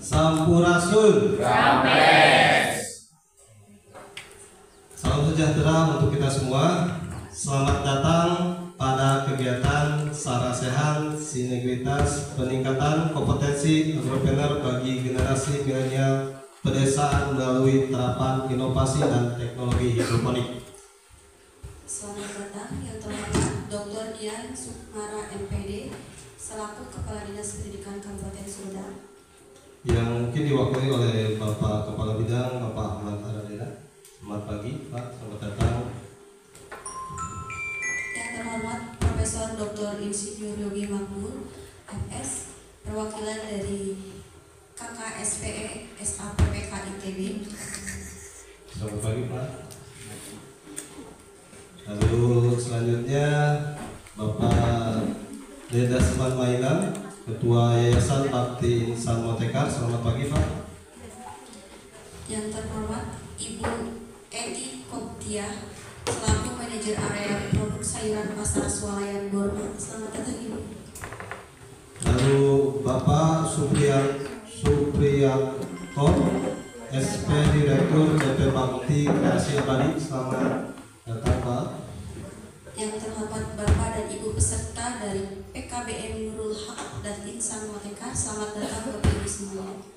Sampurasun. Salam sejahtera untuk kita semua. Selamat datang pada kegiatan Sarasehan Sinergitas Peningkatan Kompetensi Entrepreneur bagi Generasi Milenial Pedesaan melalui terapan inovasi dan teknologi hidroponik. Selamat datang yang terhormat Dr. Dian Sukmara MPD selaku Kepala Dinas Pendidikan Kabupaten Sumedang, Yang mungkin diwakili oleh Bapak Kepala Bidang Bapak Ahmad Aradena. Selamat pagi Pak, selamat datang. yang terhormat Profesor Dr. Insinyur Yogi Makmur MS, perwakilan dari KKSPE SAPPK ITB. Selamat pagi Pak. Lalu selanjutnya Bapak Dedasman Mainan, Ketua Yayasan Bakti Insan Motekar. Selamat pagi Pak. Yang terhormat Ibu Edi Koptia selaku Manajer Area Produk Sayuran Pasar Swalayan Borma. Selamat datang Ibu. Lalu Bapak Supriyanto, SP Direktur DP Bakti Kreasi Abadi. Selamat datang Pak. Yang terhormat Bapak dan Ibu peserta dari PKBM Nurul Haq dan Insan Motekar. Selamat datang Bapak Ibu semuanya.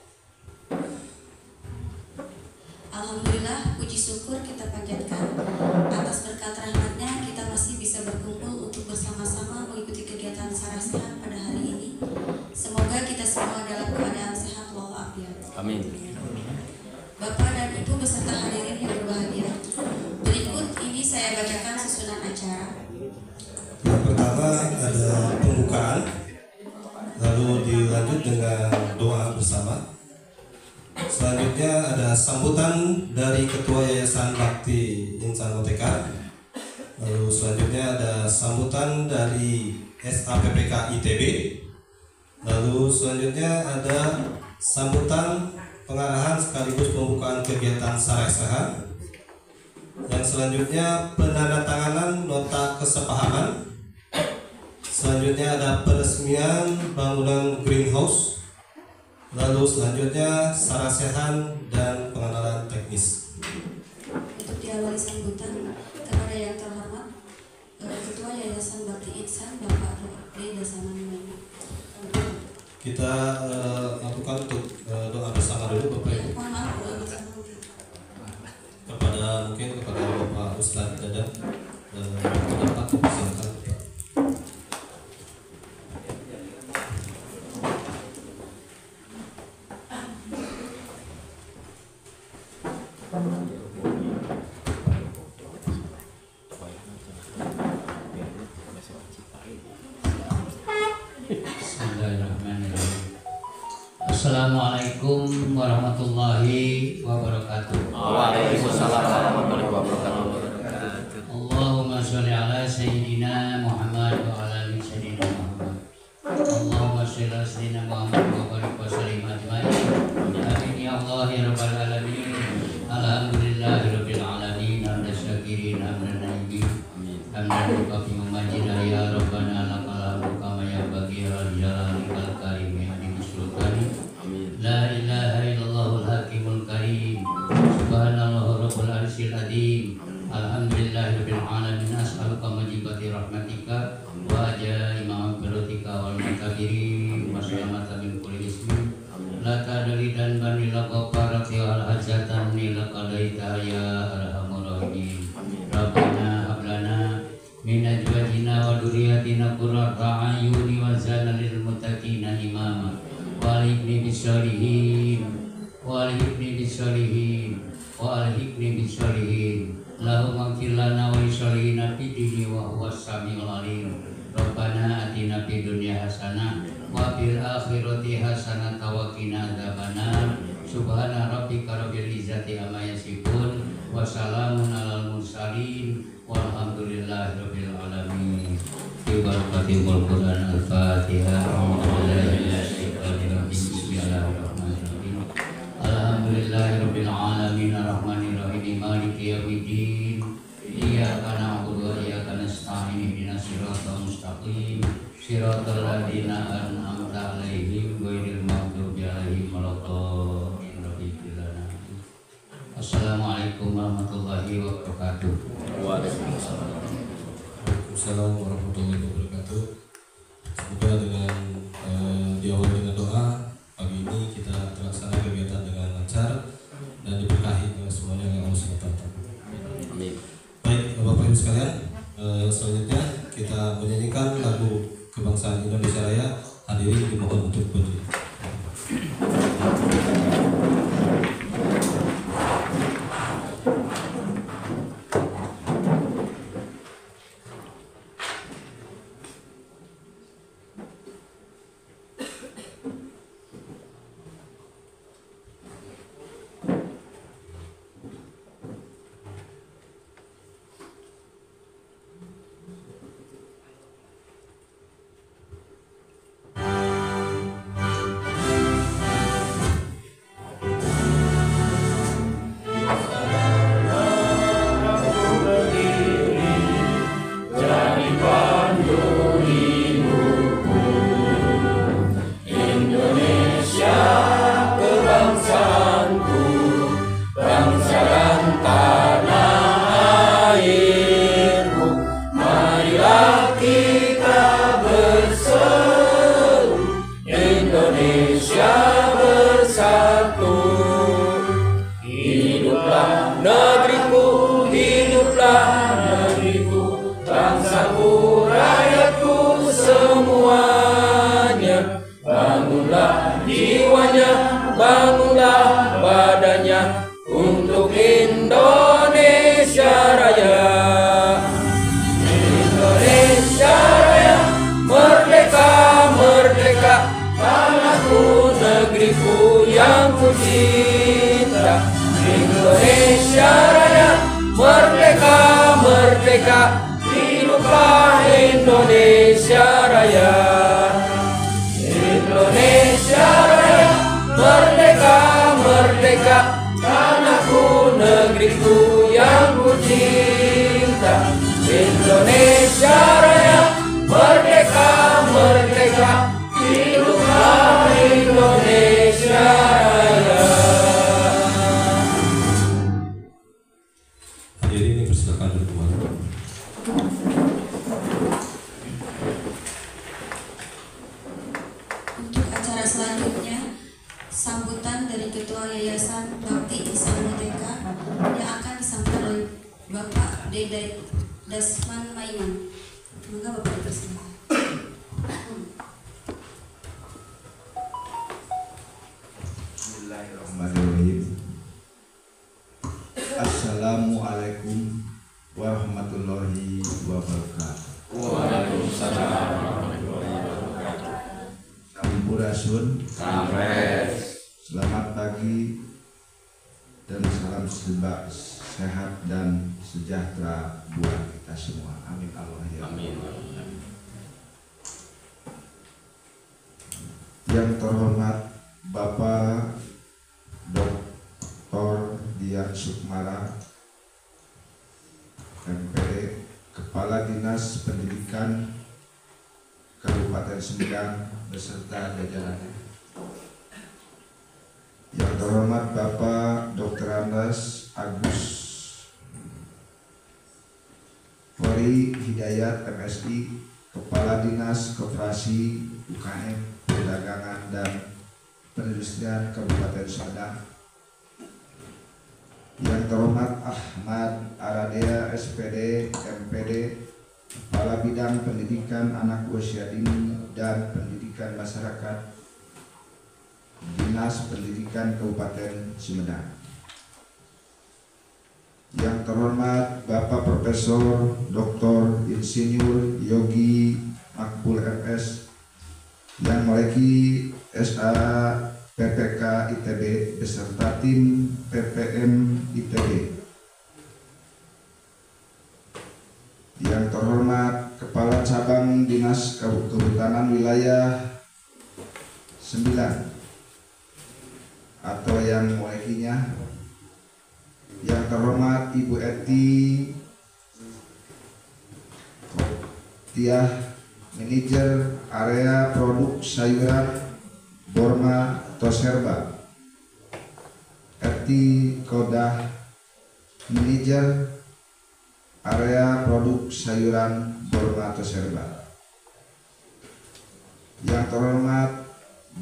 Alhamdulillah, puji syukur kita panjatkan atas berkat rahmatnya kita masih bisa berkumpul untuk bersama-sama mengikuti kegiatan Sarasehan pada hari ini. Semoga kita semua dalam keadaan sehat walafiat. Amin. Bapak dan Ibu beserta hadirin yang berbahagia, berikut ini saya bacakan susunan acara. Yang pertama ada pembukaan, lalu dilanjut dengan doa bersama. Selanjutnya ada sambutan dari Ketua Yayasan Bakti Insan Motekar. Lalu selanjutnya ada sambutan dari SAPPK ITB. Lalu selanjutnya ada sambutan pengarahan sekaligus pembukaan kegiatan Sarasehan. Yang selanjutnya penandatanganan nota kesepahaman. Selanjutnya ada peresmian bangunan greenhouse. Lalu selanjutnya Sarasehan dan pengenalan teknis. Untuk diawali sambutan kepada yang terhormat Ketua Yayasan Bakti Insan Bapak D. Dasaman Mainan. Kita lakukan untuk doa bersama dulu Bapak Ibu. Mohon maaf, doa bersama. Kepada Bapak Ustadz Dadang pendapat silakan. Assalamualaikum warahmatullahi wabarakatuh. Waalaikumsalam warahmatullahi wabarakatuh. Allahumma sholli ala sayyidina Muhammad wa ala ali sayyidina Muhammad. Allahumma sholli ala sayyidina Muhammad wa barik wa sallim ajmain. Amin ya Allah ya rabbal alamin. Alhamdulillahi rabbil alamin. Hamdan syakirin hamdan naibin. Hamdan yukafi majida ya rabbana lakal hamdu kama yanbaghi li jalalil karim ya sultani. La ilaha illallahul hakimul karim. Subhanallah rabbul arsyil azim. Alhamdulillahirabbil alamin. As'aluka majibati rahmatika wa aja'i maghfiratika wal mutabirin wa salamata min kulli ismin. La tadri dan banila qafarati wal hajatan nila qadaita ya arhamur rahimin. Rabbana hablana min azwajina wa dzurriyyatina qurrata a'yuni waj'alna lil muttaqina imama. Walihni bisolihin, walihni bisolihin, walihni bisolihin. Lahumma gfir lana wa lisolihina fid dunya wa huwas samiul alim. Rabbana atina fid dunya hasanah wa fil akhirati hasanah wa qina adzabannar. Subhana rabbika rabbil izzati amma yasifun wa salamun alal mursalin walhamdulillahi rabbil alamin. Bi barakatil Qur'an al-Fatihah. Bismillahirrahmanirrahim. maliki yaumiddin. Iyyaka na'budu wa iyyaka nasta'in. Ihdinas siratal mustaqim. Siratal ladzina an'amta 'alaihim ghairil maghdubi 'alaihim waladdallin. Assalamualaikum warahmatullahi wabarakatuh. Waalaikumsalam. Assalamualaikum warahmatullahi wabarakatuh. Semoga dengan diawali dengan doa pagi ini kita terlaksana kegiatan dengan lancar dan diberkahi dengan semuanya oleh Allah SWT. Amin. Baik Bapak Ibu sekalian, selanjutnya kita menyanyikan lagu kebangsaan Indonesia Raya. Hadirin dimohon untuk berdiri. Assalamualaikum warahmatullahi wabarakatuh. Waalaikumsalam warahmatullahi wabarakatuh. Sampurasun. Sampres. Selamat pagi dan salam sehat dan sejahtera buat kita semua. Amin Allah ya. Amin. Yang terhormat Bapak Dr. Dian Sukmara, MPD, Kepala Dinas Pendidikan Kabupaten Sumedang beserta jajarannya. Yang terhormat Bapak Dr. Andes Agus Fori Hidayat MSI, Kepala Dinas Koperasi UKM Perdagangan dan Perindustrian Kabupaten Sumedang. Yang terhormat Ahmad Aradea SPD MPD, Kepala Bidang Pendidikan Anak Usia Dini dan Pendidikan Masyarakat, Dinas Pendidikan Kabupaten Sumedang. Yang terhormat Bapak Profesor Dr. Insinyur Yogi Makbul MS yang memiliki SA PPK ITB beserta tim PPM ITB. Yang terhormat Kepala Cabang Dinas Kehutanan Wilayah 9 atau yang mewakilinya. Yang Yang terhormat Ibu Eti Tiah, Manajer Area Produk Sayuran Borma Toserba. Eti Kodah, Manajer Area Produk Sayuran Borma Toserba. Yang terhormat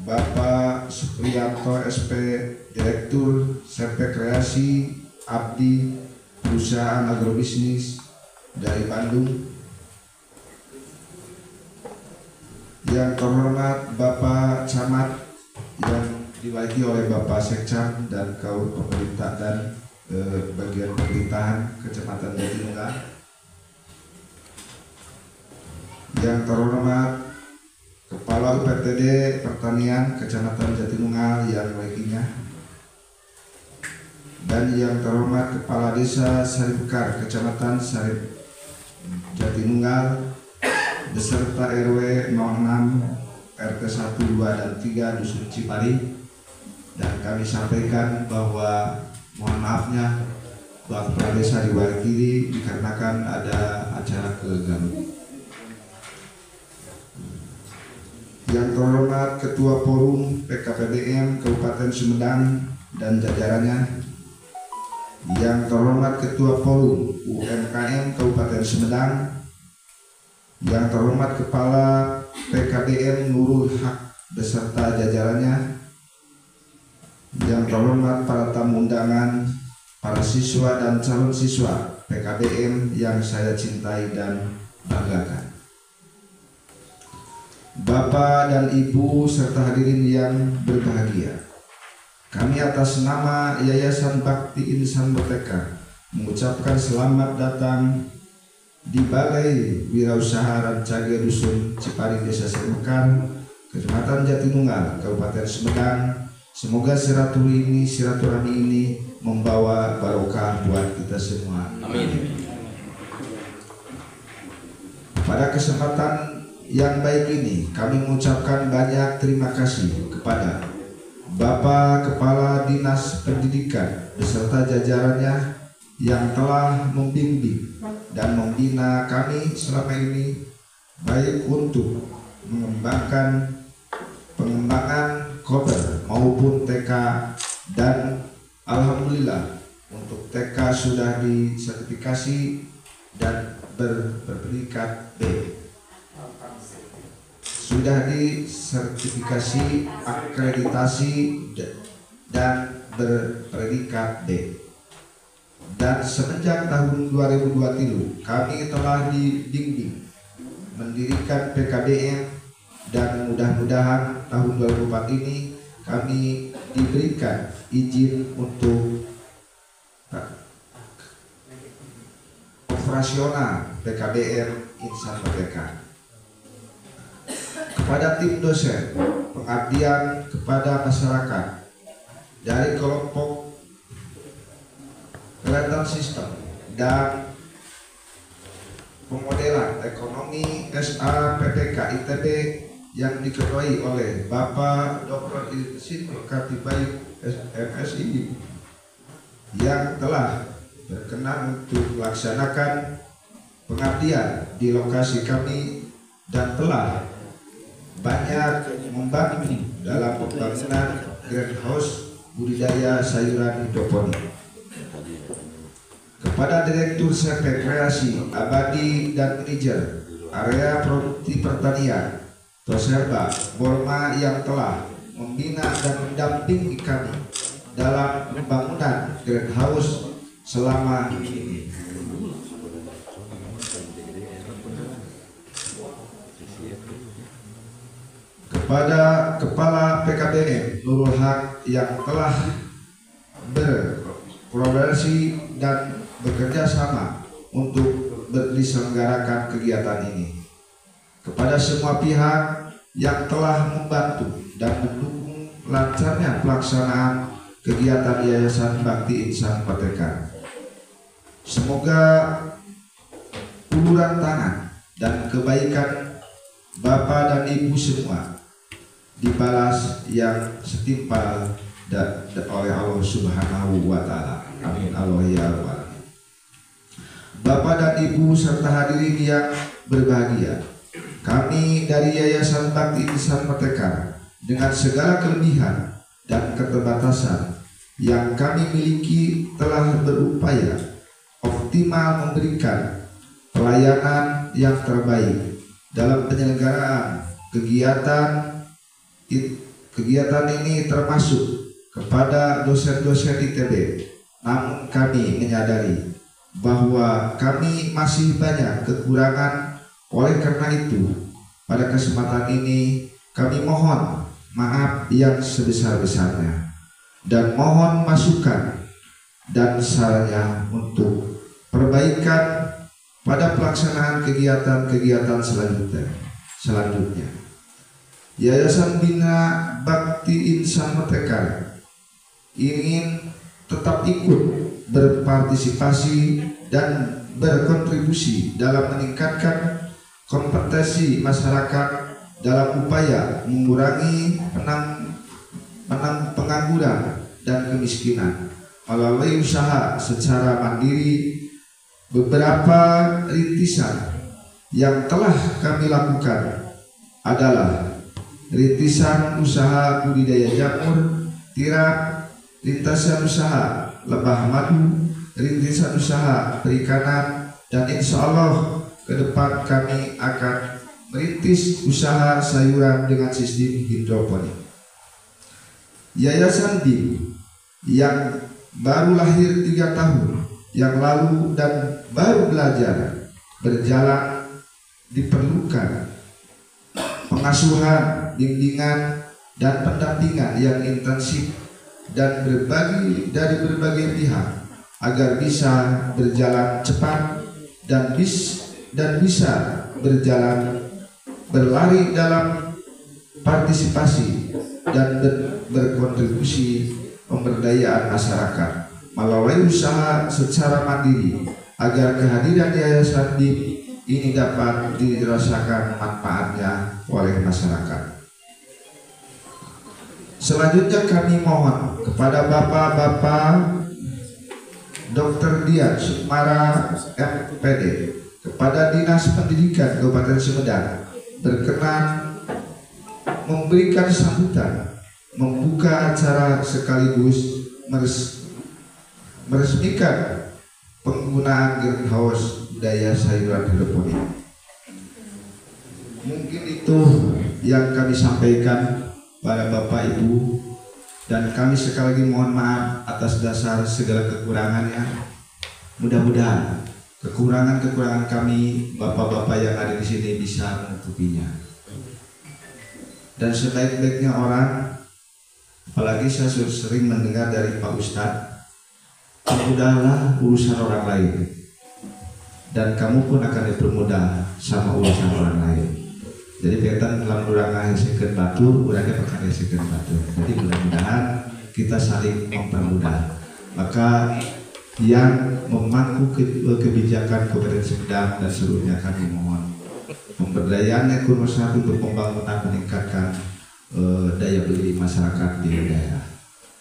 Bapak Supriyanto SP, Direktur CP Kreasi Abdi, perusahaan agrobisnis dari Bandung. Yang terhormat Bapak Camat yang diwakili oleh Bapak Sekcam dan kaum pemerintah dan bagian pemerintahan Kecamatan Jatinunggal. Yang terhormat Kepala UPTD Pertanian Kecamatan Jatinunggal yang diwakilinya, dan yang terhormat Kepala Desa Saribekar Kecamatan Sarib Jatinunggal beserta RW 06 RT 1, 2, dan 3 Dusun Cipari. Dan kami sampaikan bahwa mohon maafnya Bapak Kepala Desa diwakili dikarenakan ada acara ke Garut. Yang terhormat Ketua Forum PKPBM Kabupaten Sumedang dan jajarannya. Yang terhormat Ketua Forum UMKM Kabupaten Sumedang. Yang terhormat Kepala PKBM Nurul Haq beserta jajarannya. Yang terhormat para tamu undangan, para siswa dan calon siswa PKBM yang saya cintai dan banggakan. Bapak dan Ibu serta hadirin yang berbahagia, kami atas nama Yayasan Bakti Insan Merdeka mengucapkan selamat datang di Balai Wirausaha Rancage Dusun Cipari Desa Saribekar, Kecamatan Jatinunggal, Kabupaten Sumedang. Semoga silaturahmi ini membawa barokah buat kita semua. Amin. Pada kesempatan yang baik ini kami mengucapkan banyak terima kasih kepada Bapak Kepala Dinas Pendidikan beserta jajarannya yang telah membimbing dan membina kami selama ini, baik untuk pengembangan kober maupun TK, dan alhamdulillah untuk TK sudah disertifikasi dan berpredikat B. Sudah disertifikasi, akreditasi, dan berpredikat B. Dan semenjak tahun 2020 kami telah dibimbing mendirikan PKBM, dan mudah-mudahan tahun 2004 ini kami diberikan izin untuk operasional PKBM Insan Merdeka. Kepada tim dosen, pengabdian kepada masyarakat dari kelompok kelihatan sistem dan pemodelan ekonomi SA PPK ITB yang diketuai oleh Bapak Dr. Insinyur Katibayu MSI yang telah berkenan untuk melaksanakan pengabdian di lokasi kami dan telah banyak membantu dalam pembangunan greenhouse budidaya sayuran hidroponik. Kepada Direktur CP Kreasi Abadi dan Manajer Area Produksi Pertanian Toserba Borma yang telah membina dan mendampingi kami dalam pembangunan greenhouse selama ini. Kepada Kepala PKBM Nurul Haq yang telah berkolaborasi dan bekerja sama untuk diselenggarakan kegiatan ini. Kepada semua pihak yang telah membantu dan mendukung lancarnya pelaksanaan kegiatan Yayasan Bakti Insan Merdeka. Semoga uluran tangan dan kebaikan Bapak dan Ibu semua dibalas yang setimpal oleh Allah Subhanahu wa Ta'ala. Amin Allah ya Rabbal alamin. Bapak dan Ibu serta hadirin yang berbahagia, kami dari Yayasan Bakti Insan Merdeka dengan segala kelebihan dan keterbatasan yang kami miliki telah berupaya optimal memberikan pelayanan yang terbaik dalam penyelenggaraan kegiatan ini, termasuk kepada dosen-dosen ITB. Namun kami menyadari bahwa kami masih banyak kekurangan. Oleh karena itu, pada kesempatan ini kami mohon maaf yang sebesar-besarnya dan mohon masukan dan sarannya untuk perbaikan pada pelaksanaan kegiatan-kegiatan selanjutnya. Yayasan Bina Bakti Insan Merdeka ingin tetap ikut berpartisipasi dan berkontribusi dalam meningkatkan kompetensi masyarakat dalam upaya mengurangi pengangguran dan kemiskinan melalui usaha secara mandiri. Beberapa rintisan yang telah kami lakukan adalah rintisan usaha budidaya jamur tiram, rintisan usaha lebah madu, rintisan usaha perikanan, dan insya Allah ke depan kami akan merintis usaha sayuran dengan sistem hidroponik. Yayasan BIM yang baru lahir 3 tahun yang lalu dan baru belajar berjalan diperlukan pengasuhan, bimbingan, dan pendampingan yang intensif dan dari berbagai pihak agar bisa berjalan cepat dan bisa berlari dalam partisipasi dan berkontribusi pemberdayaan masyarakat melalui usaha secara mandiri agar kehadiran Yayasan BIM ini dapat dirasakan manfaatnya oleh masyarakat. Selanjutnya kami mohon kepada Bapak-Bapak Dr. Dian Sukmara MPD, kepada Dinas Pendidikan Kabupaten Sumedang berkenan memberikan sambutan membuka acara sekaligus meresmikan penggunaan greenhouse budaya sayuran hidroponik. Mungkin itu yang kami sampaikan pada Bapak Ibu, dan kami sekali lagi mohon maaf atas dasar segala kekurangannya. Mudah-mudahan kekurangan-kekurangan kami Bapak-bapak yang ada di sini bisa menutupinya. Dan sebaik-baiknya orang, apalagi saya sering mendengar dari Pak Ustadz, permudahlah urusan orang lain dan kamu pun akan dipermudah sama urusan orang lain. Jadi kaitan dalam urang ngahasilkeun batur, urangnya bakal ngahasilkeun batur. Jadi mudah-mudahan kita saling mempermudah. Maka yang memangku kebijakan Kabupaten Sumedang dan seluruhnya kami mohon pemberdayaan ekonomi untuk pembangunan meningkatkan daya beli masyarakat di daerah.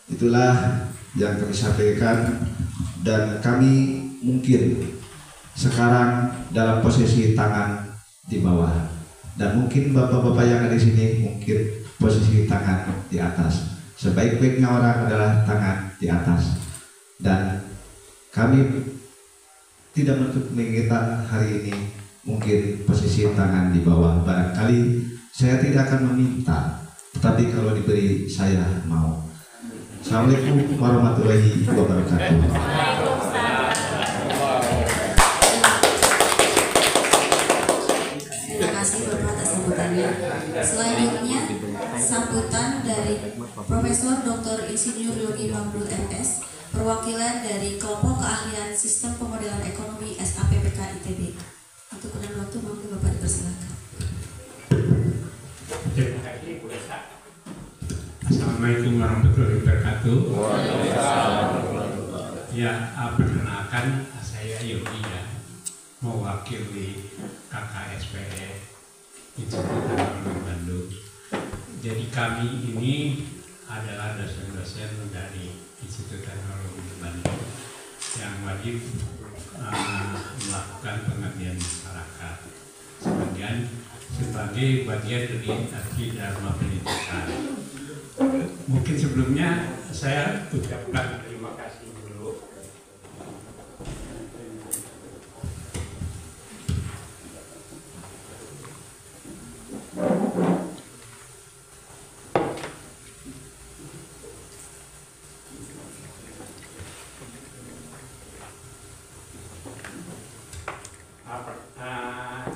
Itulah yang kami sampaikan, dan kami mungkin sekarang dalam posisi tangan di bawah, dan mungkin bapak-bapak yang ada di sini mungkin posisi tangan di atas. Sebaik-baiknya orang adalah tangan di atas, dan kami tidak menutup kemungkinan hari ini mungkin posisi tangan di bawah. Barangkali saya tidak akan meminta, tetapi kalau diberi saya mau. Assalamualaikum warahmatullahi wabarakatuh. Terima kasih Bapak atas sambutannya. Selanjutnya sambutan dari Profesor Dr. Insinyur Yogi Mambrut MS, perwakilan dari kelompok keahlian Sistem Pemodelan Ekonomi SAPPK ITB. Untuk kurang waktu, monggo Bapak dipersilakan. Terima kasih Bu Esa. Assalamualaikum warahmatullahi wabarakatuh. Ya, perkenalkan saya Yogi ya, mewakili KKSPE Institut Teknologi Bandung. Jadi kami ini adalah dosen-dosen dari Institut Teknologi Bandung. yang wajib melakukan pengabdian masyarakat. Sebagian sebagai bagian dari arti Dharma Pendidikan. Mungkin sebelumnya saya ucapkan terima kasih dulu.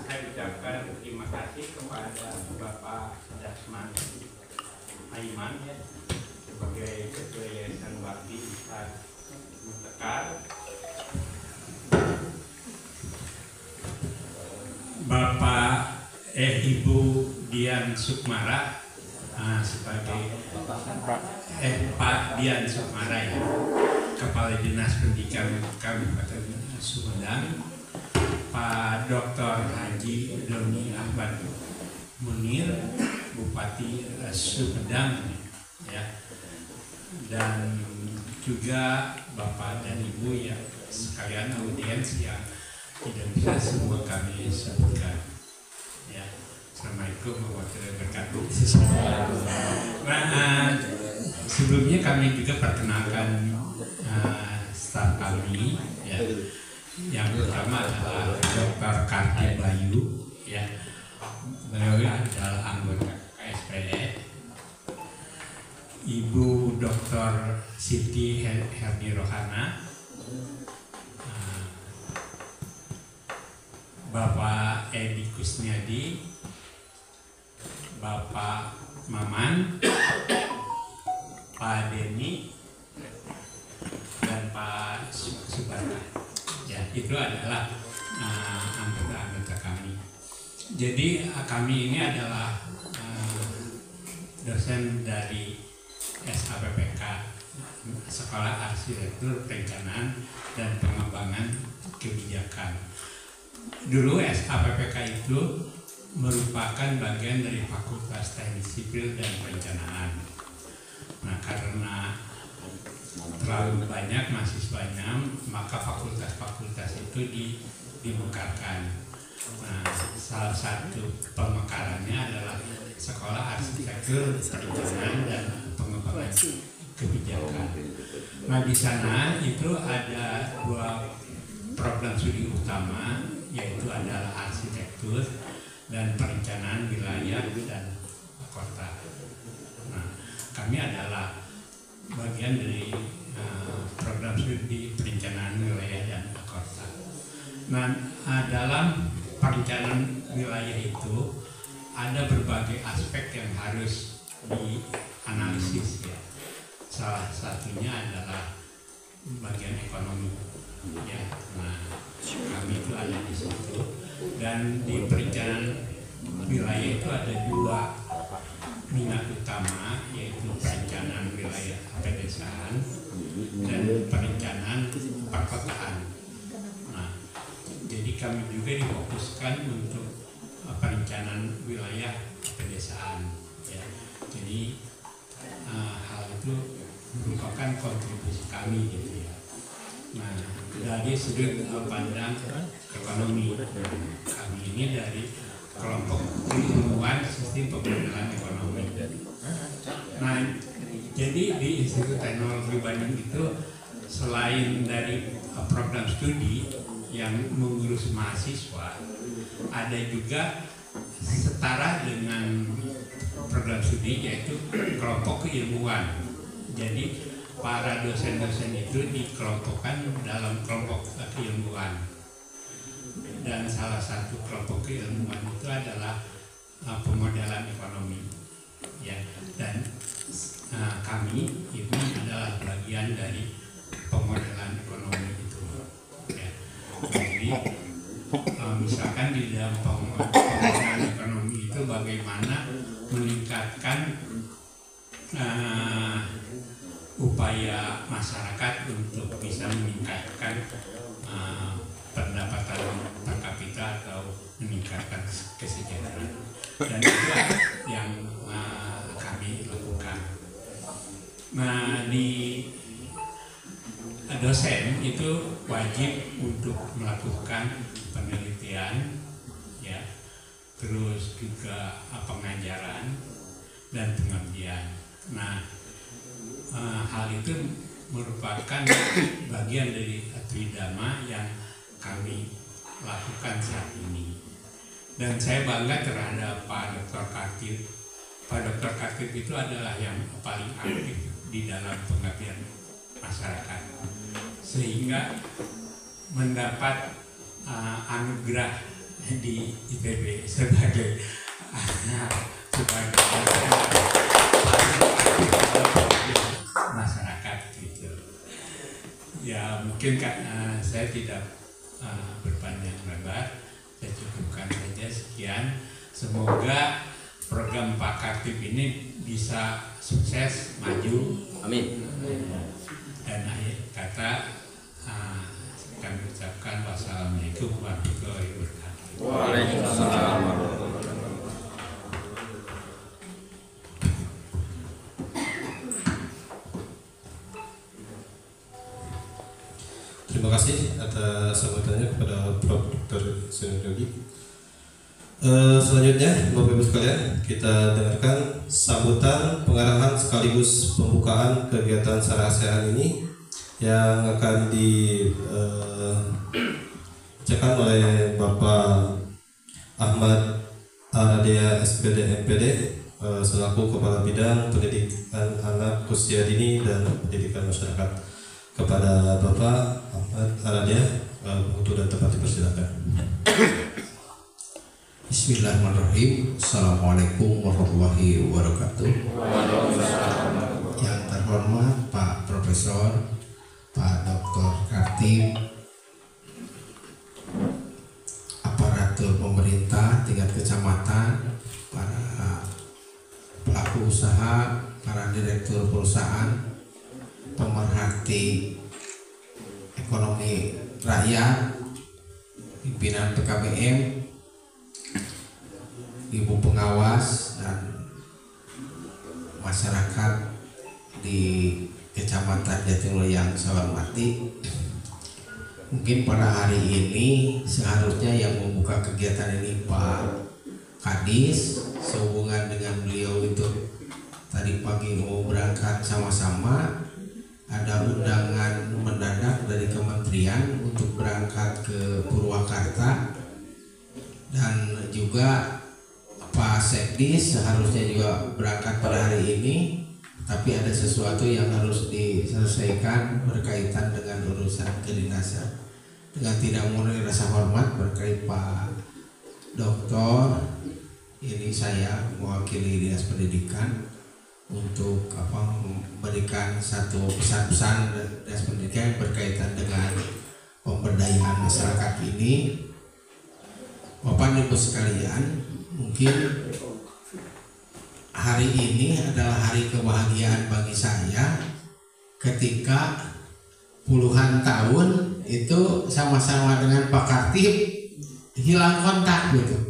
Saya ucapkan terima kasih kepada Bapak Dasman Aiman ya, sebagai Ketua Yayasan Bakti Ihsan Tekar, Bapak Ibu Dian Sukmara sebagai Pak Dian Sukmara ya, Kepala Dinas Pendidikan Kabupaten Sumedang, Pak Dr. Haji Doni Ahmad Munir, Bupati Sumedang ya, dan juga Bapak dan Ibu yang sekalian audiens yang tidak bisa semua kami sebutkan ya. Assalamualaikum warahmatullahi wabarakatuh. Nah, sebelumnya kami juga perkenalkan staf kami ya. Yang pertama adalah Dr. Karti Bayu ya. Beliau adalah anggota KSPD. Ibu Dr. Siti Herdi Rohana, Bapak Edi Kusniadi, Bapak Maman, Pak Deni, dan Pak Subarna. Ya, itu adalah anggota-anggota kami. Jadi kami ini adalah dosen dari SAPPK, Sekolah Arsitektur Perencanaan dan Pengembangan Kebijakan. Dulu SAPPK itu merupakan bagian dari Fakultas Teknik Sipil dan Perencanaan. Nah, karena terlalu banyak mahasiswanya, maka fakultas-fakultas itu dimekarkan. Nah, salah satu pemekarannya adalah Sekolah Arsitektur Perencanaan dan Pengembangan Kebijakan. Nah, di sana itu ada dua program studi utama, yaitu adalah arsitektur dan perencanaan wilayah dan kota. Nah, kami adalah bagian dari program studi perencanaan wilayah dan kota. Nah, dalam perencanaan wilayah itu ada berbagai aspek yang harus dianalisis ya. Salah satunya adalah bagian ekonomi ya. Nah, kami itu ada di situ, dan di perencanaan wilayah itu ada dua minat utama, yaitu perencanaan wilayah pedesaan dan perencanaan perkotaan. Nah, jadi kami juga difokuskan untuk perencanaan wilayah pedesaan ya. Jadi hal itu merupakan kontribusi kami gitu ya. Nah, dari sudut pandang ekonomi, kami ini dari kelompok ilmuwan sistem pembangunan ekonomi. Nah, jadi di Institut Teknologi Bandung itu selain dari program studi yang mengurus mahasiswa, ada juga setara dengan program studi, yaitu kelompok keilmuan. Jadi para dosen-dosen itu dikelompokkan dalam kelompok keilmuan. Dan salah satu kelompok keilmuan itu adalah pemodelan ekonomi ya, dan kami ini adalah bagian dari pemodelan ekonomi itu ya. Jadi misalkan di dalam pemodelan ekonomi itu bagaimana meningkatkan upaya masyarakat untuk bisa meningkatkan pendapatan per kapita atau meningkatkan kesejahteraan, dan itu yang kami lakukan. Nah, dosen itu wajib untuk melakukan penelitian, ya, terus juga pengajaran dan pengabdian. Nah, hal itu merupakan bagian dari Tridharma yang kami lakukan saat ini. Dan saya bangga terhadap Pak Dr. Khatib. Pak Dr. Khatib itu adalah yang paling aktif di dalam pengabdian masyarakat, sehingga mendapat anugerah di IPB sebagai masyarakat gitu. Ya mungkin saya tidak berpanjang lebar, saya cukupkan saja sekian. Semoga program Pak Khatib ini bisa sukses, maju. Amin. Dan akhir kata kami ucapkan wassalamualaikum warahmatullahi wabarakatuh. Waalaikumsalam warahmatullahi wabarakatuh. Terima kasih atas sambutannya kepada Prof. Dr. Senyogi. Selanjutnya, Bapak Ibu sekalian, kita dengarkan sambutan pengarahan sekaligus pembukaan kegiatan Sarasehan ini yang akan dibacakan oleh Bapak Ahmad Aradea SPD MPD selaku Kepala Bidang Pendidikan Anak Usia Dini dan Pendidikan Masyarakat. Kepada Bapak Ahmad Aradea, untuk dan tempat dipersilakan. Bismillahirrahmanirrahim. Assalamualaikum warahmatullahi wabarakatuh. Yang terhormat Pak Profesor, Pak Dr. Khatib, aparatur pemerintah tingkat kecamatan, para pelaku usaha, para direktur perusahaan, pemerhati ekonomi rakyat, pimpinan PKBM, ibu pengawas, dan masyarakat di Kecamatan Jatimulyo yang saya hormati. Mungkin pada hari ini seharusnya yang membuka kegiatan ini Pak Kadis, sehubungan dengan beliau itu tadi pagi mau berangkat sama-sama, ada undangan mendadak dari kementerian untuk berangkat ke Purwakarta, dan juga Pak Sekdis seharusnya juga berangkat pada hari ini, tapi ada sesuatu yang harus diselesaikan berkaitan dengan urusan kedinasan. Dengan tidak mengurangi rasa hormat berkait Pak Doktor, ini saya mewakili Dinas Pendidikan untuk memberikan satu pesan-pesan Dinas Pendidikan berkaitan dengan pemberdayaan masyarakat ini. Bapak Ibu sekalian, mungkin hari ini adalah hari kebahagiaan bagi saya ketika puluhan tahun itu sama-sama dengan Pak Khatib hilang kontak gitu.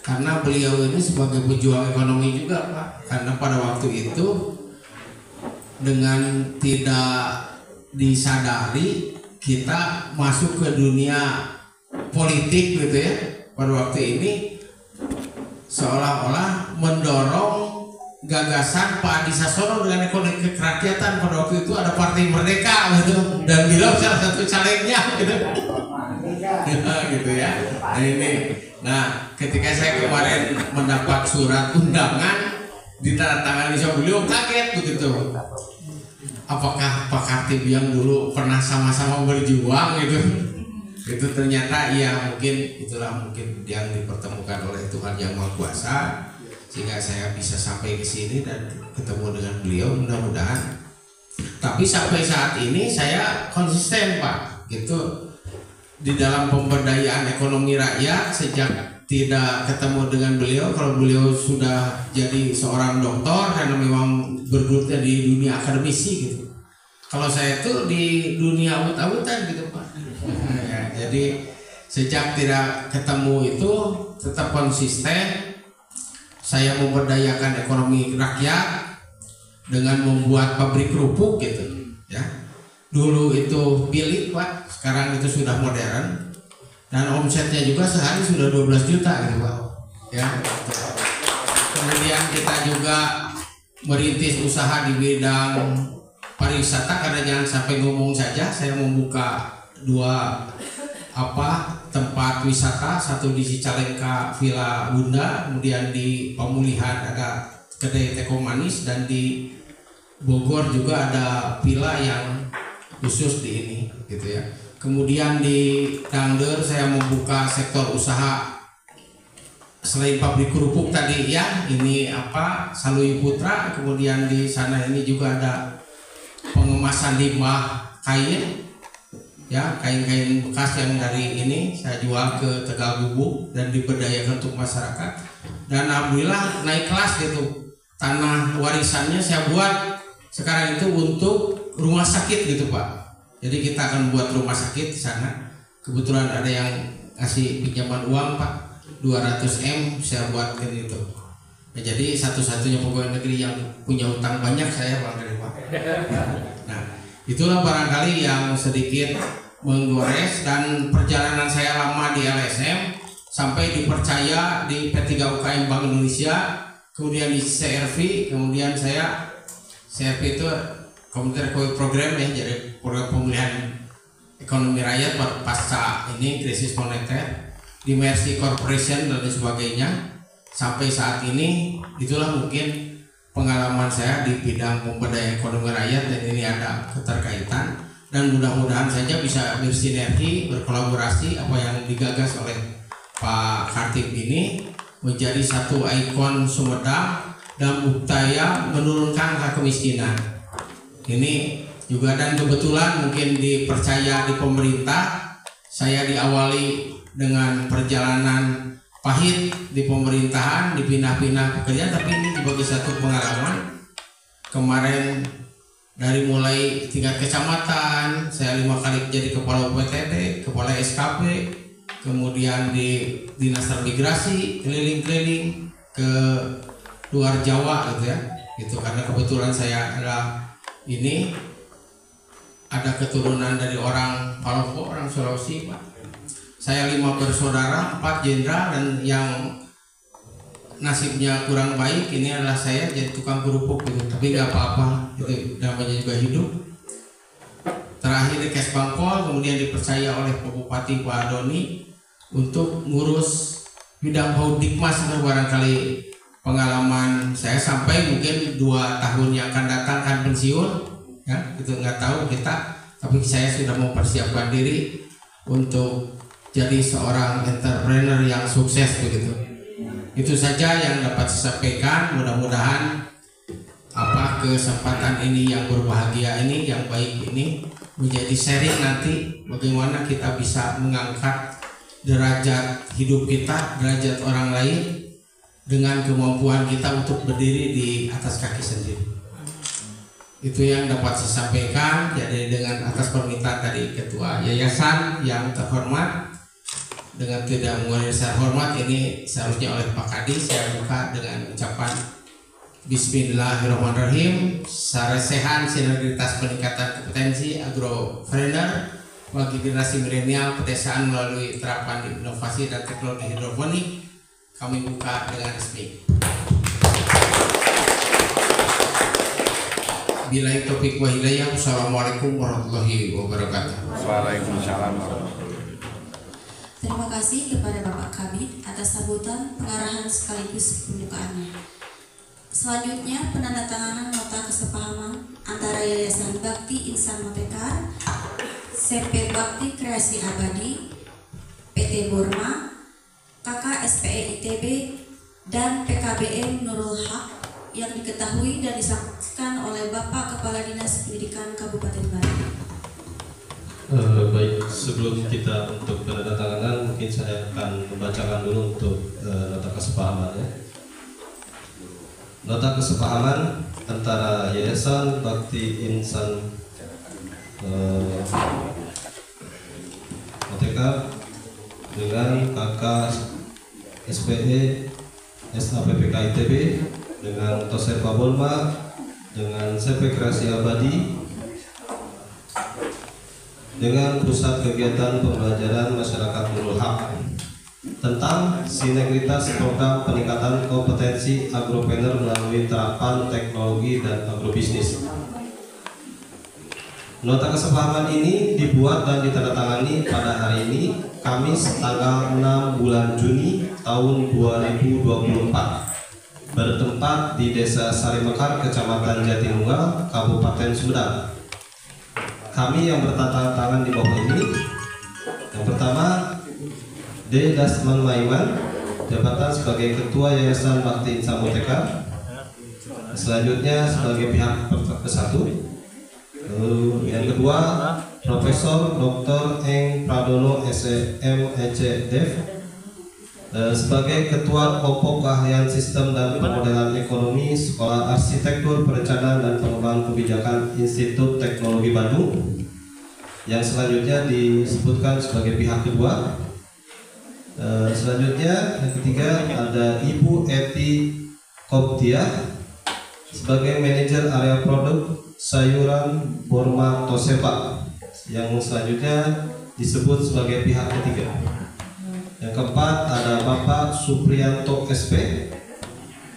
Karena beliau ini sebagai pejuang ekonomi juga Pak, karena pada waktu itu dengan tidak disadari kita masuk ke dunia politik gitu ya. Pada waktu ini seolah-olah mendorong gagasan Pak Adi Sasono dengan ekonomi kerakyatan. Pada waktu itu ada Partai Merdeka gitu, dan beliau salah satu calegnya gitu. Gitu ya. Nah, ketika saya kemarin mendapat surat undangan ditandatangani sama beliau, kaget begitu. Apakah Pak Khatib yang dulu pernah sama-sama berjuang gitu? Itu ternyata mungkin yang dipertemukan oleh Tuhan Yang Maha Kuasa, sehingga saya bisa sampai ke sini dan ketemu dengan beliau, mudah-mudahan. Tapi sampai saat ini saya konsisten Pak gitu di dalam pemberdayaan ekonomi rakyat. Sejak tidak ketemu dengan beliau, kalau beliau sudah jadi seorang doktor karena memang bergulirnya di dunia akademisi gitu. Kalau saya tuh di dunia awut-awutan gitu Pak. Ya, jadi sejak tidak ketemu itu tetap konsisten saya memberdayakan ekonomi rakyat dengan membuat pabrik kerupuk gitu ya. dulu itu bilik Pak, sekarang itu sudah modern, dan omsetnya juga sehari sudah 12 juta gitu Pak ya. Kemudian kita juga merintis usaha di bidang pariwisata, karena jangan sampai ngomong saja, saya membuka 2 tempat wisata, satu di Cicalengka Villa Bunda, kemudian di Pemulihan ada kedai teko manis, dan di Bogor juga ada villa yang khusus di ini gitu ya. Kemudian di Dangder saya membuka sektor usaha selain pabrik kerupuk tadi ya, ini Salui Putra, kemudian di sana ini juga ada pengemasan limbah kain ya, kain-kain bekas yang dari ini saya jual ke Tegal Gubuk dan diberdayakan untuk masyarakat. Dan alhamdulillah naik kelas gitu, tanah warisannya saya buat sekarang itu untuk rumah sakit gitu Pak. Jadi kita akan buat rumah sakit di sana. Kebetulan ada yang kasih pinjaman uang Pak, 200 M saya buatkan itu. Ya, jadi satu-satunya pegawai negeri yang punya utang banyak saya Pak. Nah, itulah barangkali yang sedikit menggores, dan perjalanan saya lama di LSM sampai dipercaya di P3 UKM Bank Indonesia, kemudian di CRV, kemudian saya CRV itu Community Recovery Program ya, jadi program pemulihan ekonomi rakyat pasca ini krisis moneter, di Mercy Corporation dan sebagainya. Sampai saat ini itulah mungkin pengalaman saya di bidang pemberdayaan ekonomi rakyat, dan ini ada keterkaitan, dan mudah-mudahan saja bisa bersinergi, berkolaborasi apa yang digagas oleh Pak Khatib ini menjadi satu ikon Sumedang dan upaya menurunkan angka kemiskinan. Ini juga, dan kebetulan mungkin dipercaya di pemerintah, saya diawali dengan perjalanan pahit di pemerintahan, dipindah-pindah pekerjaan, tapi ini sebagai satu pengalaman. Kemarin dari mulai tingkat kecamatan, saya 5 kali jadi kepala UPTT, kepala SKP, kemudian di Dinas Transmigrasi, keliling-keliling ke luar Jawa gitu ya. Itu karena kebetulan saya adalah ini ada keturunan dari orang Palopo, orang Sulawesi Pak. Saya 5 bersaudara, 4 jenderal, dan yang nasibnya kurang baik ini adalah saya jadi tukang kerupuk gitu. Tapi nggak apa-apa, itu namanya juga hidup. Terakhir di Kes Bangpol, kemudian dipercaya oleh Pak Bupati Pak Doni untuk ngurus bidang Paudikmas. Barangkali pengalaman saya sampai mungkin 2 tahun yang akan datang kan pensiun ya, itu nggak tahu kita, tapi saya sudah mempersiapkan diri untuk jadi seorang entrepreneur yang sukses begitu. Itu saja yang dapat saya sampaikan. Mudah-mudahan kesempatan ini yang berbahagia ini, yang baik ini menjadi sharing nanti bagaimana kita bisa mengangkat derajat hidup kita, derajat orang lain dengan kemampuan kita untuk berdiri di atas kaki sendiri. Itu yang dapat saya sampaikan. Jadi dengan atas permintaan tadi Ketua Yayasan yang terhormat, dengan tidak mengurangi rasa hormat ini seharusnya oleh Pak Kadis, saya buka dengan ucapan Bismillahirrahmanirrahim. Saresehan sinergitas peningkatan kompetensi agropreneur bagi generasi milenial pedesaan melalui terapan inovasi dan teknologi hidroponik kami buka dengan resmi. Billahi taufiq wa hidayah. Assalamualaikum warahmatullahi wabarakatuh. Waalaikumsalam warahmatullahi. Terima kasih kepada Bapak Kabid atas sambutan, pengarahan sekaligus pembukaannya. Selanjutnya penandatanganan nota kesepahaman antara Yayasan Bakti Insan Motekar, CP Bakti Kreasi Abadi, PT Burma, KKSPE ITB, dan PKBM Nurul Haq yang diketahui dan disaksikan oleh Bapak Kepala Dinas Pendidikan Kabupaten Bandung. Baik, sebelum kita untuk penandatanganan, mungkin saya akan membacakan dulu untuk nota kesepahaman ya. Nota kesepahaman antara Yayasan Bakti Insan Motekar dengan KKSPE SAPPK ITB, dengan Tosepa Bolma, dengan CP Kreasi Abadi, dengan pusat kegiatan pembelajaran masyarakat Nurul Haq tentang sinergitas program peningkatan kompetensi agropreneur melalui terapan teknologi dan agrobisnis. Nota kesepahaman ini dibuat dan ditandatangani pada hari ini, Kamis tanggal 6 bulan Juni tahun 2024, bertempat di Desa Sarimekar, Kecamatan Jatinunggal, Kabupaten Sumedang. Kami yang bertanda tangan di bawah ini, yang pertama D. Dasman Maiman, jabatan sebagai Ketua Yayasan Bakti Insan Merdeka. Selanjutnya sebagai pihak ke-1. Yang kedua, Profesor Dr. Eng Pradono SEM EC Dev, sebagai Ketua Kelompok Keahlian Sistem dan Pemodelan Ekonomi Sekolah Arsitektur Perencanaan dan Pengembangan Kebijakan Institut Teknologi Bandung. Yang selanjutnya disebutkan sebagai pihak kedua. Selanjutnya yang ketiga ada Ibu Eti Koptia sebagai Manajer Area Produk Sayuran Borma Tosepa. Yang selanjutnya disebut sebagai pihak ketiga. Yang keempat ada Bapak Supriyanto SP,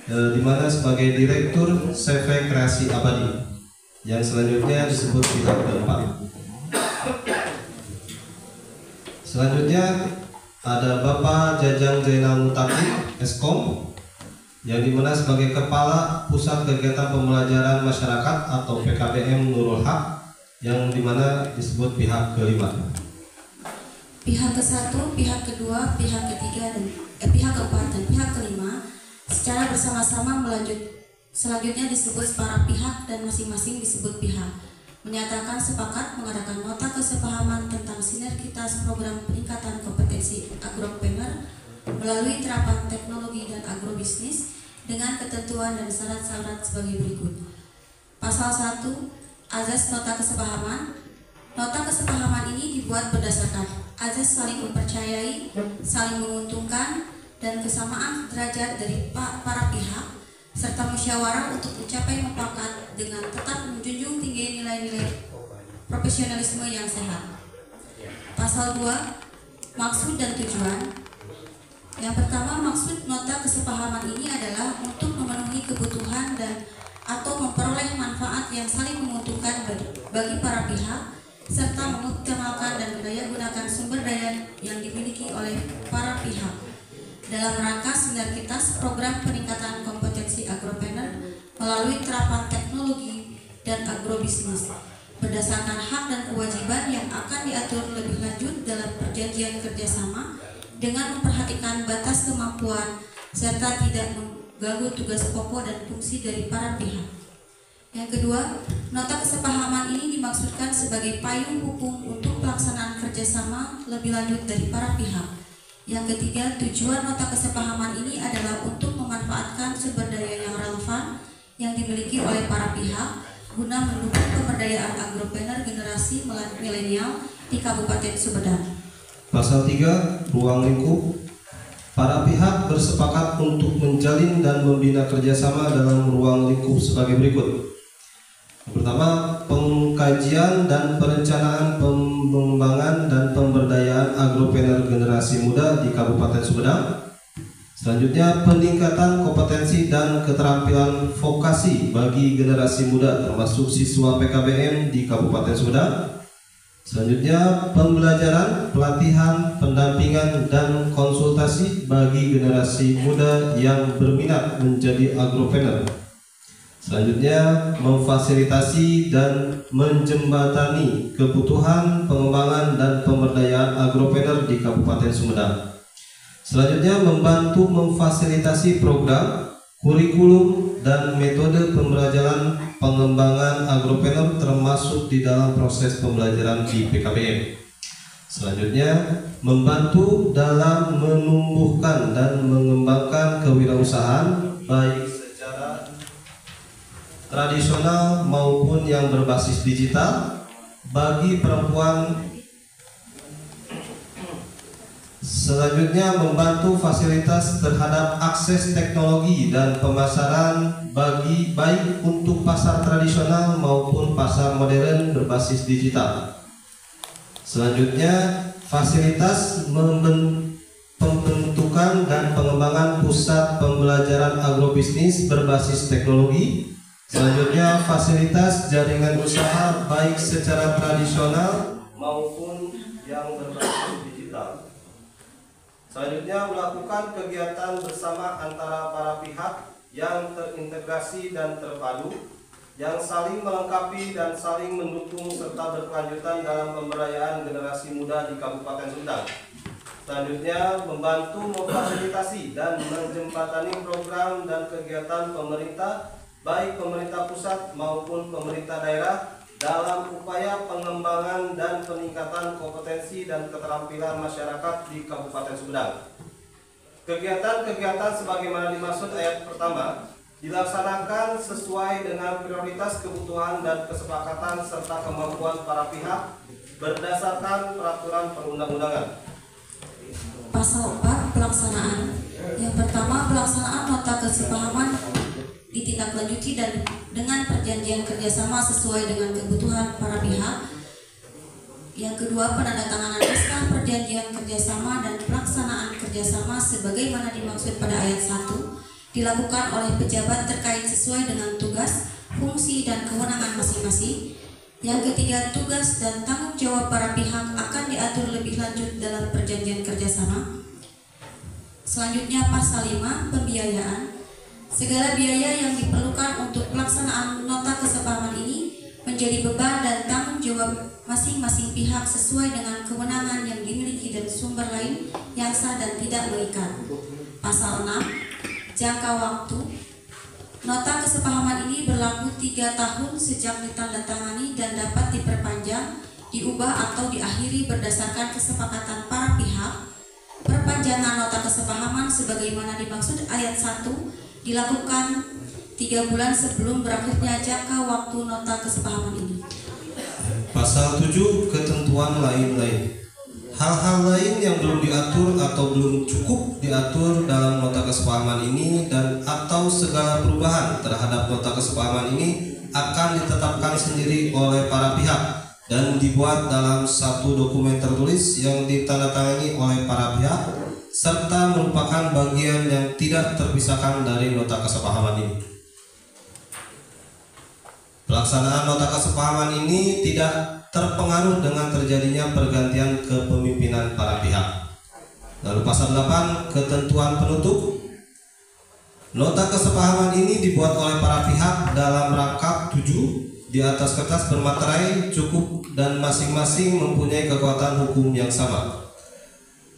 di mana sebagai Direktur CV Kreasi Abadi. Yang selanjutnya disebut pihak keempat. Selanjutnya ada Bapak Jajang Zainal Mutaki Eskom, yang dimana sebagai Kepala Pusat Kegiatan Pembelajaran Masyarakat atau PKBM Nurul Haq, yang dimana disebut pihak kelima. Pihak ke-1, pihak kedua, pihak ketiga, dan pihak keempat dan pihak kelima secara bersama-sama selanjutnya disebut para pihak dan masing-masing disebut pihak menyatakan sepakat mengadakan nota kesepahaman tentang sinergitas program peningkatan kompetensi agropreneur melalui terapan teknologi dan agrobisnis dengan ketentuan dan syarat-syarat sebagai berikut. Pasal 1, azas nota kesepahaman. Nota kesepahaman ini dibuat berdasarkan azas saling mempercayai, saling menguntungkan, dan kesamaan derajat dari para pihak, serta musyawarah untuk mencapai mufakat dengan tetap menjunjung tinggi nilai-nilai profesionalisme yang sehat. Pasal 2, maksud dan tujuan. Yang pertama, maksud nota kesepahaman ini adalah untuk memenuhi kebutuhan dan atau memperoleh manfaat yang saling menguntungkan bagi para pihak, serta mengoptimalkan dan mendaya gunakan sumber daya yang dimiliki oleh para pihak dalam rangka sinergitas program peningkatan kompetensi agropreneur melalui terapan teknologi dan agrobisnis berdasarkan hak dan kewajiban yang akan diatur lebih lanjut dalam perjanjian kerjasama dengan memperhatikan batas kemampuan serta tidak mengganggu tugas pokok dan fungsi dari para pihak. Yang kedua, nota kesepahaman ini dimaksudkan sebagai payung hukum untuk pelaksanaan kerjasama lebih lanjut dari para pihak. Yang ketiga, tujuan nota kesepahaman ini adalah untuk memanfaatkan sumber daya yang relevan yang dimiliki oleh para pihak guna mendukung pemberdayaan agropreneur generasi milenial di Kabupaten Sumedang. Pasal 3, ruang lingkup. Para pihak bersepakat untuk menjalin dan membina kerjasama dalam ruang lingkup sebagai berikut. Yang pertama, pengkajian dan perencanaan pengembangan dan pemberdayaan agropreneur generasi muda di Kabupaten Sumedang. Selanjutnya, peningkatan kompetensi dan keterampilan vokasi bagi generasi muda termasuk siswa PKBM di Kabupaten Sumedang. Selanjutnya, pembelajaran, pelatihan, pendampingan, dan konsultasi bagi generasi muda yang berminat menjadi agropreneur. Selanjutnya, memfasilitasi dan menjembatani kebutuhan pengembangan dan pemberdayaan agropreneur di Kabupaten Sumedang. Selanjutnya, membantu memfasilitasi program, kurikulum, dan metode pembelajaran pengembangan agropreneur termasuk di dalam proses pembelajaran di PKBM. Selanjutnya, membantu dalam menumbuhkan dan mengembangkan kewirausahaan baik secara tradisional maupun yang berbasis digital bagi perempuan. Selanjutnya, membantu fasilitas terhadap akses teknologi dan pemasaran bagi baik untuk pasar tradisional maupun pasar modern berbasis digital. Selanjutnya, fasilitas pembentukan dan pengembangan pusat pembelajaran agrobisnis berbasis teknologi. Selanjutnya, fasilitas jaringan usaha baik secara tradisional maupun yang berbasis digital. Selanjutnya, melakukan kegiatan bersama antara para pihak yang terintegrasi dan terpadu, yang saling melengkapi dan saling mendukung serta berkelanjutan dalam pemberdayaan generasi muda di Kabupaten Sumedang. Selanjutnya, membantu memfasilitasi dan menjembatani program dan kegiatan pemerintah, baik pemerintah pusat maupun pemerintah daerah, dalam upaya pengembangan dan peningkatan kompetensi dan keterampilan masyarakat di Kabupaten Sumedang. Kegiatan-kegiatan sebagaimana dimaksud ayat pertama dilaksanakan sesuai dengan prioritas kebutuhan dan kesepakatan serta kemampuan para pihak berdasarkan peraturan perundang-undangan. Pasal 4 pelaksanaan. Yang pertama, pelaksanaan nota kesepahaman ditindaklanjuti dan dengan perjanjian kerjasama sesuai dengan kebutuhan para pihak. Yang kedua, penandatanganan naskah perjanjian kerjasama dan pelaksanaan kerjasama sebagaimana dimaksud pada ayat 1 dilakukan oleh pejabat terkait sesuai dengan tugas, fungsi, dan kewenangan masing-masing. Yang ketiga, tugas dan tanggung jawab para pihak akan diatur lebih lanjut dalam perjanjian kerjasama. Selanjutnya, pasal 5 pembiayaan. Segala biaya yang diperlukan untuk pelaksanaan nota kesepahaman ini menjadi beban dan tanggung jawab masing-masing pihak sesuai dengan kewenangan yang dimiliki dan sumber lain yang sah dan tidak mengikat. Pasal 6 jangka waktu. Nota kesepahaman ini berlaku 3 tahun sejak ditandatangani dan dapat diperpanjang, diubah atau diakhiri berdasarkan kesepakatan para pihak. Perpanjangan nota kesepahaman sebagaimana dimaksud ayat 1 dilakukan 3 bulan sebelum berakhirnya jangka waktu nota kesepahaman ini. Pasal 7 ketentuan lain-lain. Hal-hal lain yang belum diatur atau belum cukup diatur dalam nota kesepahaman ini dan atau segala perubahan terhadap nota kesepahaman ini akan ditetapkan sendiri oleh para pihak dan dibuat dalam satu dokumen tertulis yang ditandatangani oleh para pihak serta merupakan bagian yang tidak terpisahkan dari nota kesepahaman ini. Pelaksanaan nota kesepahaman ini tidak terpengaruh dengan terjadinya pergantian kepemimpinan para pihak. Lalu pasal 8 ketentuan penutup. Nota kesepahaman ini dibuat oleh para pihak dalam rangkap 7 di atas kertas bermaterai cukup dan masing-masing mempunyai kekuatan hukum yang sama.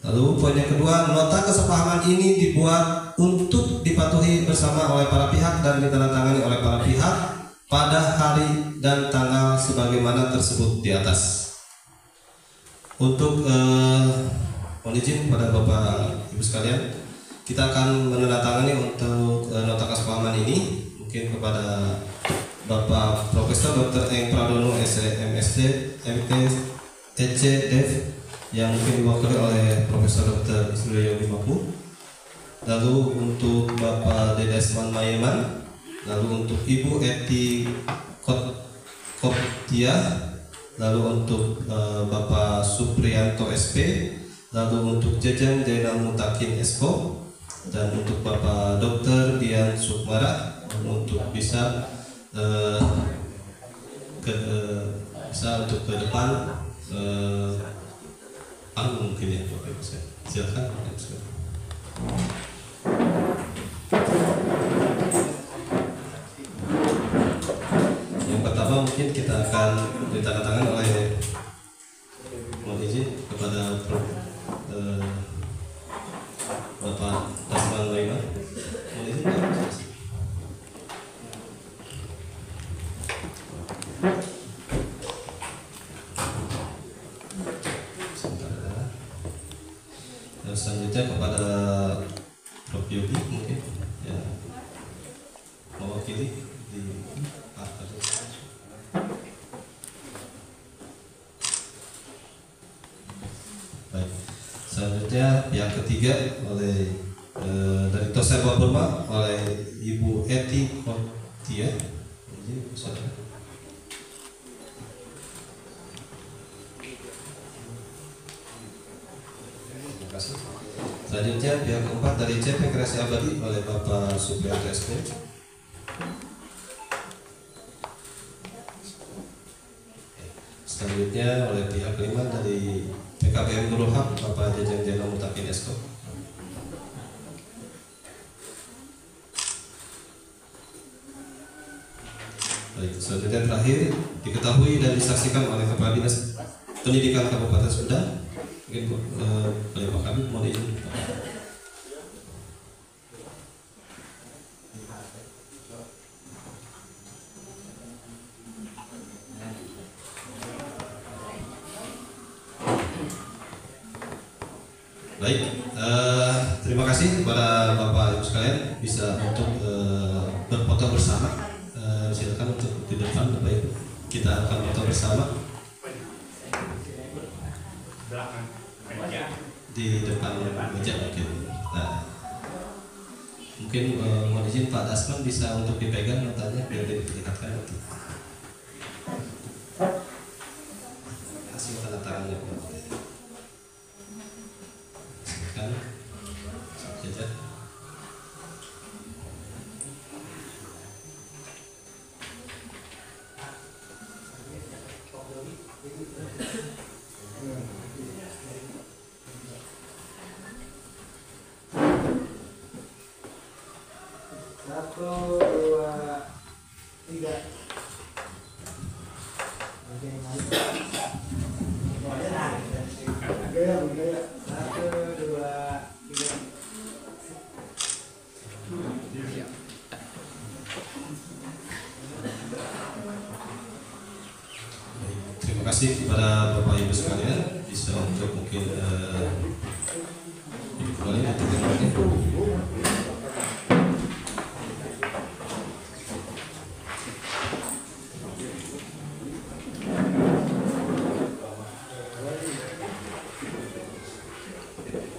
Lalu poin yang kedua, nota kesepahaman ini dibuat untuk dipatuhi bersama oleh para pihak dan ditandatangani oleh para pihak pada hari dan tanggal sebagaimana tersebut di atas. Untuk mohon izin kepada Bapak Ibu sekalian, kita akan menandatangani untuk nota kesepahaman ini. Mungkin kepada Bapak Profesor Dr. Eng Pradono MSD, MT, EC, Dev yang mungkin diwakili oleh Profesor Dr. Ismail Yogimapu. Lalu untuk Bapak Dedesman Mayeman, lalu untuk Ibu Eti Koptia, lalu untuk Bapak Supriyanto SP, lalu untuk Jajang Jainal Mutakin Esko, dan untuk Bapak Dr. Dian Sukmara untuk bisa untuk ke depan mungkin ya Bapak Ibu, silakan Bapak Ibu sekalian. Yang pertama mungkin kita akan ditandatangani oleh, mohon izin kepada Bapak Dasman Laina. Mohon izin Pak. Selanjutnya kepada Prof. Yogi mungkin ya mewakili di partai. Baik, selanjutnya pihak ketiga oleh dari Toserwa Burma oleh Ibu Eti Koptia. Terima kasih. Selanjutnya pihak keempat dari CP Kreasi Abadi oleh Bapak Supriyanto SP. Selanjutnya oleh pihak kelima dari PKBM Nurul Haq Bapak Jajang Jana Mutakin Esko. Baik, selanjutnya terakhir diketahui dan disaksikan oleh Kepala Dinas Pendidikan Kabupaten Sumedang. Mungkin oleh Pak Kabid mohon izin. Baik, terima kasih kepada Bapak Ibu sekalian bisa untuk berfoto bersama. Silakan untuk di depan Bapak Ibu. Kita akan foto bersama di depan meja mungkin. Nah, mungkin mohon izin Pak Dasman bisa untuk dipegang notanya biar diperlihatkan itu. Hasil tanda tangannya silakan. Saja. Terima kasih kepada Bapak Ibu sekalian bisa untuk mungkin kembali untuk tempatnya.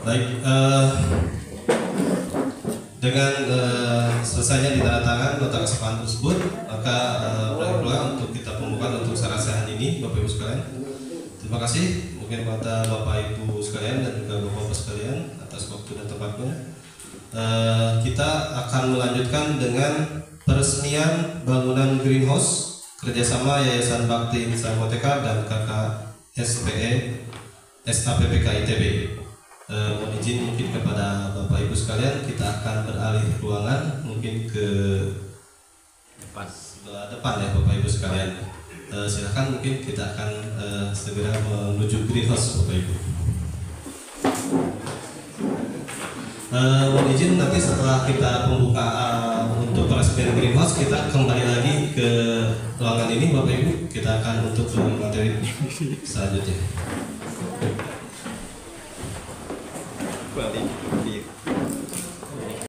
Baik, dengan selesainya ditandatangan nota kesepakatan tersebut, maka berakhir pula untuk kita pembukaan untuk sarasehan ini, Bapak Ibu sekalian. Terima kasih mungkin kepada Bapak Ibu sekalian dan juga Bapak-Bapak sekalian atas waktu dan tempatnya. Kita akan melanjutkan dengan peresmian bangunan greenhouse kerjasama Yayasan Bakti Insan Moteka dan KKSPE SAPPK ITB. Mohon izin mungkin kepada Bapak Ibu sekalian, kita akan beralih ruangan mungkin ke depan ya Bapak Ibu sekalian. Silakan mungkin kita akan segera menuju greenhouse Bapak Ibu. Mohon izin nanti setelah kita pembukaan untuk peresmian greenhouse, kita kembali lagi ke ruangan ini Bapak Ibu. Kita akan untuk materi selanjutnya. Balik.